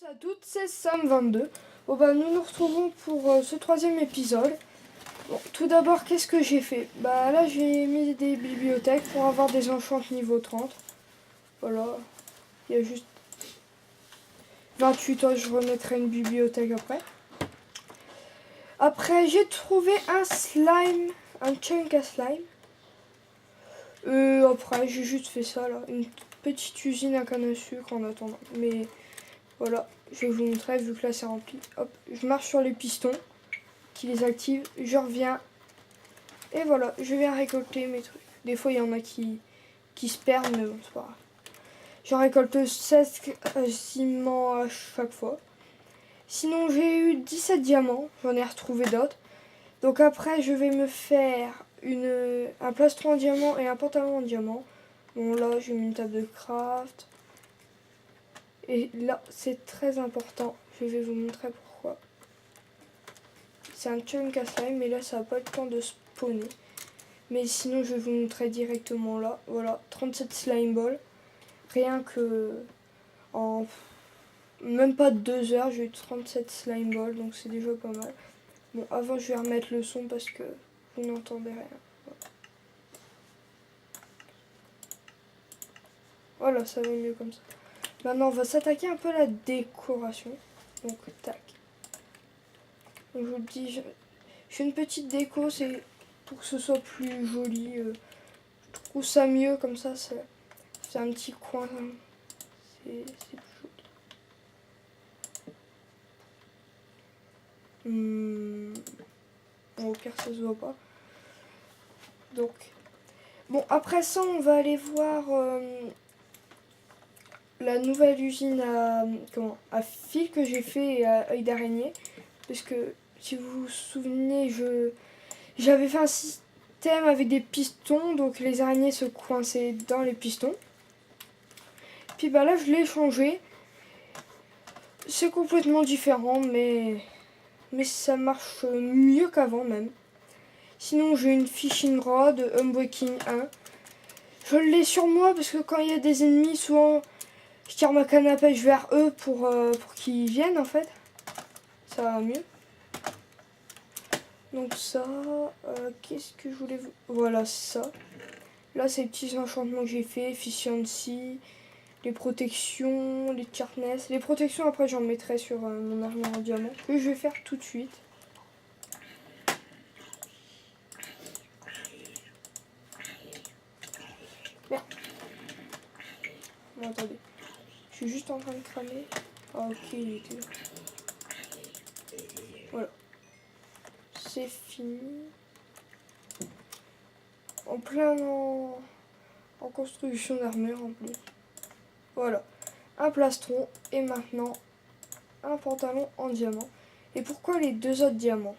à toutes, c'est Sam22. Bon bah nous nous retrouvons pour ce troisième épisode. Bon, tout d'abord, qu'est-ce que j'ai fait? Bah là j'ai mis des bibliothèques pour avoir des enchantes niveau 30. Voilà, il y a juste 28 ans, je remettrai une bibliothèque après. Après j'ai trouvé un slime, un chunk à slime. Après j'ai juste fait ça là, une petite usine à canne à sucre en attendant. Mais voilà, je vais vous montrer vu que là c'est rempli. Hop, je marche sur les pistons qui les activent, je reviens et voilà, je viens récolter mes trucs. Des fois il y en a qui se perdent, mais bon c'est pas grave. Je récolte 16 quasiment à chaque fois. Sinon j'ai eu 17 diamants, j'en ai retrouvé d'autres. Donc après je vais me faire un plastron en diamant et un pantalon en diamant. Bon là j'ai mis une table de craft. Et là c'est très important, je vais vous montrer pourquoi. C'est un chunk à slime, mais là ça n'a pas le temps de spawner. Mais sinon je vais vous montrer directement là. Voilà, 37 slime balls. Rien que en même pas 2 heures, j'ai eu 37 slime balls, donc c'est déjà pas mal. Bon, avant je vais remettre le son parce que vous n'entendez rien. Voilà, ça va mieux comme ça. Maintenant on va s'attaquer un peu à la décoration. Donc tac. Donc je vous le dis, je fais une petite déco, c'est pour que ce soit plus joli. Je trouve ça mieux comme ça, c'est un petit coin. C'est plus joli. Bon, au pire ça se voit pas. Donc, bon, après ça on va aller voir la nouvelle usine à fil que j'ai fait et à œil d'araignée. Parce que si vous vous souvenez, j'avais fait un système avec des pistons, donc les araignées se coinçaient dans les pistons. Puis bah là je l'ai changé. C'est complètement différent, mais ça marche mieux qu'avant même. Sinon j'ai une fishing rod Unbreaking 1. Je l'ai sur moi parce que quand il y a des ennemis, souvent je tire ma canne à pêche vers eux pour qu'ils viennent en fait. Ça va mieux. Donc ça, qu'est-ce que je voulais vous... Voilà ça. Là c'est les petits enchantements que j'ai fait, efficiency, les protections, les sharpness. Les protections après j'en mettrai sur mon armure en diamant. Que je vais faire tout de suite. Merde. Non, attendez. Je suis juste en train de cramer. Ah ok, il était là. Voilà. C'est fini. En plein en construction d'armure en plus. Voilà. Un plastron et maintenant un pantalon en diamant. Et pourquoi les deux autres diamants?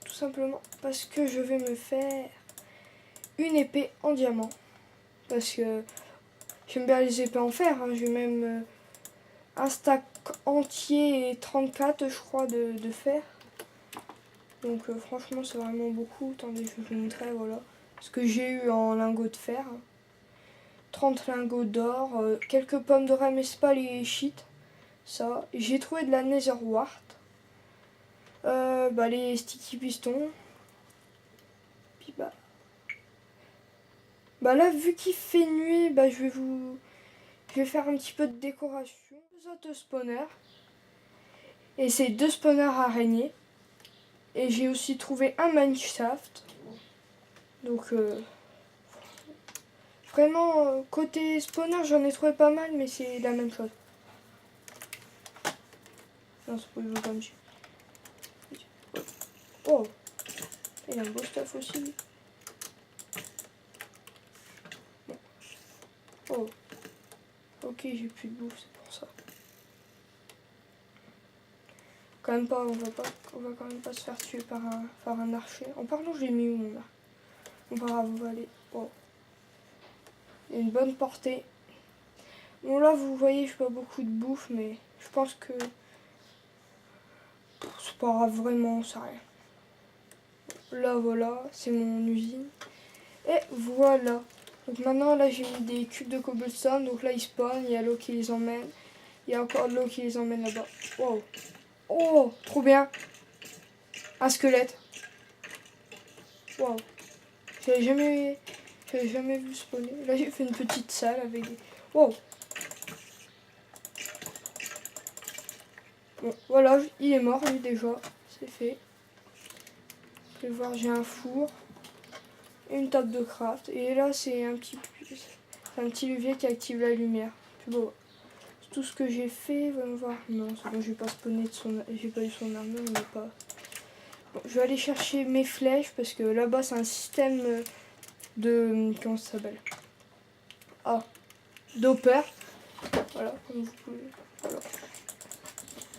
Tout simplement parce que je vais me faire une épée en diamant. Parce que j'aime bien les épées en fer. Hein. J'ai même un stack entier et 34 je crois de fer. Donc franchement c'est vraiment beaucoup. Attendez, je vais vous montrer, voilà. Ce que j'ai eu en lingots de fer. 30 lingots d'or, quelques pommes de mais c'est pas les cheats. Ça. J'ai trouvé de la nether wart. Les sticky pistons. Puis là vu qu'il fait nuit, je vais faire un petit peu de décoration. 2 autres spawners. Et c'est 2 spawners araignées. Et j'ai aussi trouvé un mineshaft. Donc vraiment côté spawner j'en ai trouvé pas mal, mais c'est la même chose. Non, c'est pas le comme dessus. Oh, il y a un beau stuff aussi. Oh, ok, j'ai plus de bouffe, c'est pour ça. Quand même pas, on va quand même pas se faire tuer par un archer. En parlant, je l'ai mis où mon arc? On va grave, on va aller. Oh. Il y a une bonne portée. Bon là, vous voyez, je pas beaucoup de bouffe, mais je pense que c'est pas grave, vraiment, ça rien. Là, voilà, c'est mon usine. Et voilà. Donc maintenant, là, j'ai mis des cubes de cobblestone. Donc là, ils spawnent, il y a l'eau qui les emmène. Il y a encore de l'eau qui les emmène là-bas. Wow. Oh, trop bien. Un squelette. Wow. J'avais jamais vu spawner. Là, j'ai fait une petite salle avec des... Wow. Bon, voilà, il est mort, lui, déjà. C'est fait. Vous pouvez voir, j'ai un four. Et une table de craft. Et là, c'est un petit levier qui active la lumière. C'est beau. C'est tout ce que j'ai fait. Voyons voir. Non, c'est bon, j'ai pas spawné de son... J'ai pas eu son armure, mais pas... Bon, je vais aller chercher mes flèches, parce que là-bas, c'est un système de... Comment ça s'appelle? Ah, d'hopper. Voilà, comme vous pouvez... Voilà.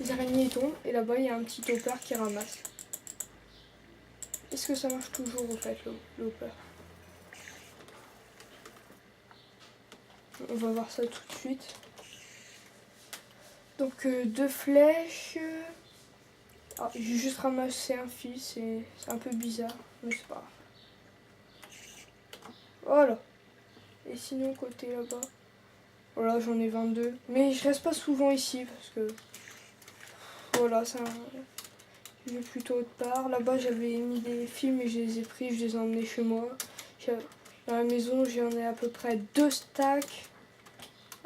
Les araignées tombent, et là-bas, il y a un petit hopper qui ramasse. Est-ce que ça marche toujours, au fait, le hopper? On va voir ça tout de suite. Donc, 2 flèches. Ah, j'ai juste ramassé un fil, c'est un peu bizarre, mais c'est pas grave. Voilà. Et sinon, côté là-bas, voilà, j'en ai 22. Mais je reste pas souvent ici, parce que... Voilà, ça... Je vais plutôt autre part. Là-bas, j'avais mis des fils, mais je les ai pris, je les ai emmenés chez moi. Dans la maison, j'en ai à peu près 2 stacks.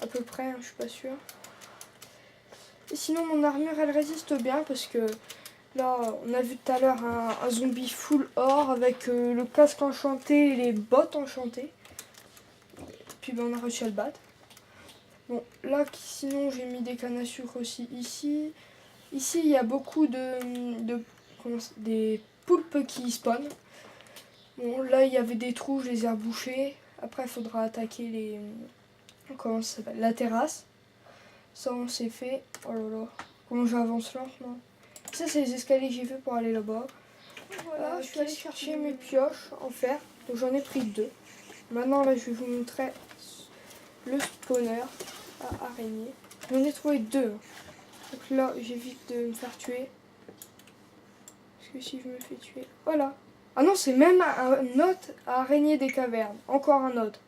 À peu près, hein, je suis pas sûre. Et sinon, mon armure, elle résiste bien, parce que... Là, on a vu tout à l'heure un zombie full or avec le casque enchanté et les bottes enchantées. Puis ben, on a réussi à le battre. Bon, là, sinon, j'ai mis des cannes à sucre aussi ici. Ici, il y a beaucoup des poulpes qui spawnent. Bon, là, il y avait des trous, je les ai rebouchés. Après, il faudra attaquer les... Comment ça s'appelle? La terrasse. Ça, on s'est fait. Oh là là. Comment j'avance lentement. Ça, c'est les escaliers que j'ai fait pour aller là-bas. Voilà, je suis allée chercher mes pioches en fer. Donc j'en ai pris 2. Maintenant, là, je vais vous montrer le spawner à araignée. J'en ai trouvé 2. Donc là, j'évite de me faire tuer. Parce que si je me fais tuer... Voilà. Ah non, c'est même un autre à araignée des cavernes. Encore un autre.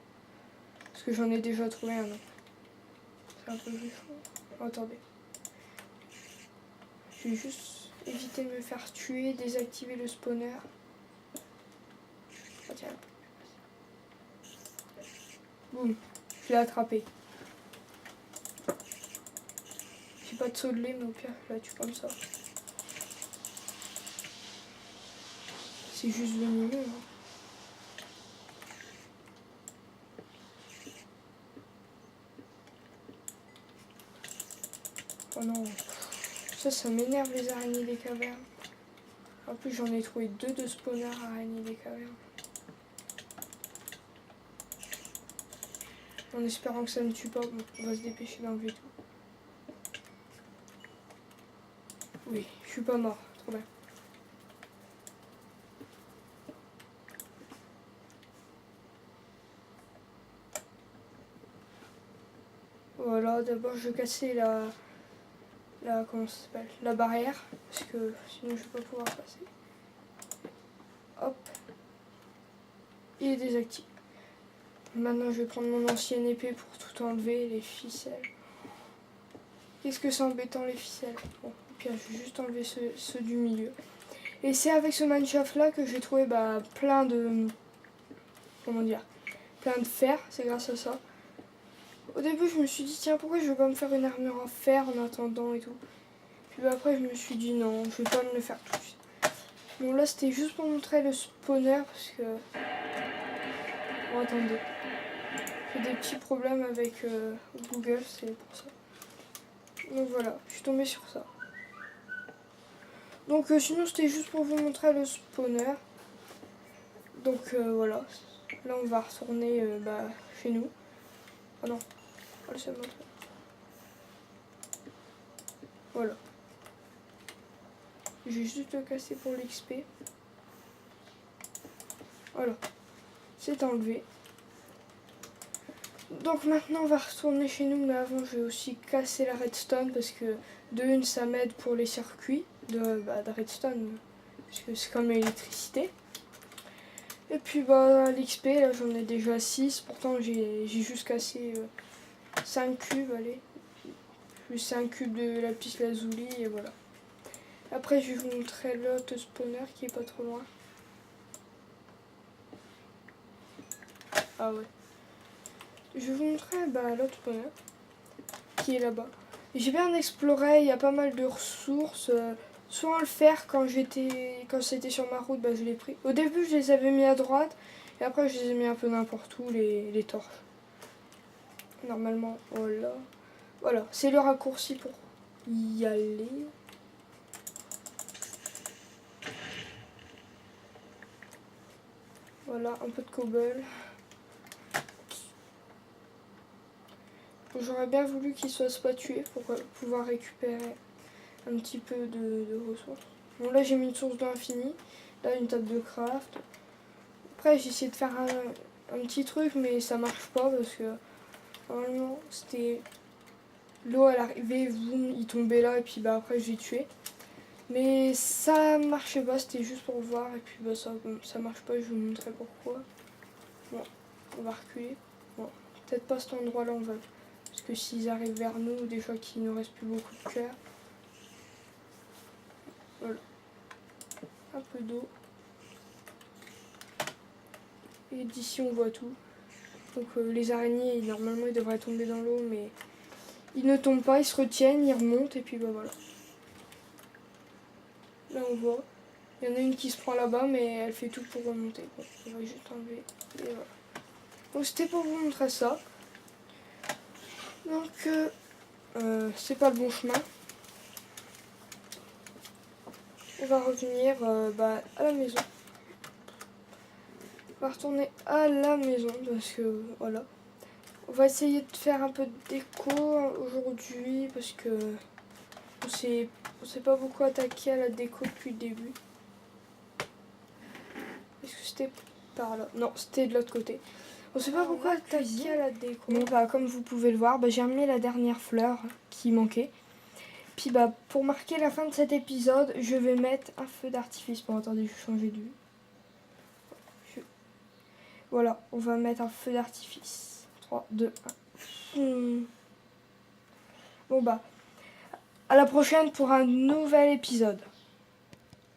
Parce que j'en ai déjà trouvé un autre. C'est un peu méchant. Oh, attendez. Je vais juste éviter de me faire tuer, désactiver le spawner. Oh, tiens. Boum. Je l'ai attrapé. J'ai pas de saut de lait, mais au pire, je la tue comme ça. C'est juste venimeux. Hein. Oh non. Ça m'énerve les araignées des cavernes. En plus, j'en ai trouvé 2 de spawners araignées des cavernes. En espérant que ça ne tue pas, bon, on va se dépêcher d'enlever tout. Oui, je suis pas mort, trop bien. Voilà, d'abord je vais casser comment ça s'appelle, la barrière, parce que sinon je vais pas pouvoir passer. Hop. Il est désactivé. Maintenant je vais prendre mon ancienne épée pour tout enlever, les ficelles. Qu'est-ce que c'est embêtant les ficelles. Bon, au pire je vais juste enlever ceux du milieu. Et c'est avec ce mineshaft là que j'ai trouvé plein de... Comment dire, plein de fer, c'est grâce à ça. Au début, je me suis dit, tiens, pourquoi je vais pas me faire une armure en fer en attendant et tout. Puis après, je me suis dit, non, je vais pas me le faire tout de suite. Bon, là, c'était juste pour montrer le spawner, parce que... Bon, attendez. J'ai des petits problèmes avec Google, c'est pour ça. Donc voilà, je suis tombée sur ça. Donc sinon, c'était juste pour vous montrer le spawner. Donc voilà. Là, on va retourner chez nous. Oh non. Oh, laissez-moi. Voilà. J'ai juste le casser pour l'XP. Voilà. C'est enlevé. Donc maintenant on va retourner chez nous, mais avant je vais aussi casser la redstone parce que de une ça m'aide pour les circuits de redstone parce que c'est comme l'électricité. Et puis l'XP là j'en ai déjà 6, pourtant j'ai juste cassé 5 cubes, allez. plus un cube de lapis lazuli et voilà. Après je vais vous montrer l'autre spawner qui est pas trop loin. Ah ouais. Je vais vous montrer l'autre spawner qui est là-bas. J'ai bien exploré, il y a pas mal de ressources. Soit le fer quand c'était sur ma route, je l'ai pris. Au début je les avais mis à droite et après je les ai mis un peu n'importe où les torches. Normalement, voilà. Voilà, c'est le raccourci pour y aller. Voilà, un peu de cobble. J'aurais bien voulu qu'il soit spatué pour pouvoir récupérer un petit peu de ressources. Bon là j'ai mis une source d'infini. Là une table de craft. Après j'ai essayé de faire un petit truc mais ça marche pas parce que normalement c'était... L'eau elle arrivait, boum, il tombait là et puis après j'ai tué. Mais ça marchait pas, c'était juste pour voir et puis ça marche pas, je vais vous montrer pourquoi. Bon, on va reculer. Bon, peut-être pas cet endroit là on va. Parce que s'ils arrivent vers nous, des fois qu'il ne reste plus beaucoup de cœur. Voilà. Un peu d'eau. Et d'ici on voit tout. Donc les araignées, normalement ils devraient tomber dans l'eau, mais ils ne tombent pas, ils se retiennent, ils remontent et puis voilà. Là on voit. Il y en a une qui se prend là-bas, mais elle fait tout pour remonter. Bon, on va juste enlever. Et voilà. Donc c'était pour vous montrer ça. Donc c'est pas le bon chemin. On va revenir à la maison. On va retourner à la maison parce que voilà. On va essayer de faire un peu de déco aujourd'hui parce que on s'est pas beaucoup attaqué à la déco depuis le début. Est-ce que c'était par là? Non, c'était de l'autre côté. On s'est pas beaucoup attaqué à la déco. Bon comme vous pouvez le voir, j'ai remis la dernière fleur qui manquait. Puis pour marquer la fin de cet épisode, je vais mettre un feu d'artifice. Bon attendez, je vais changer de vue. Voilà, on va mettre un feu d'artifice. 3, 2, 1. Bon à la prochaine pour un nouvel épisode.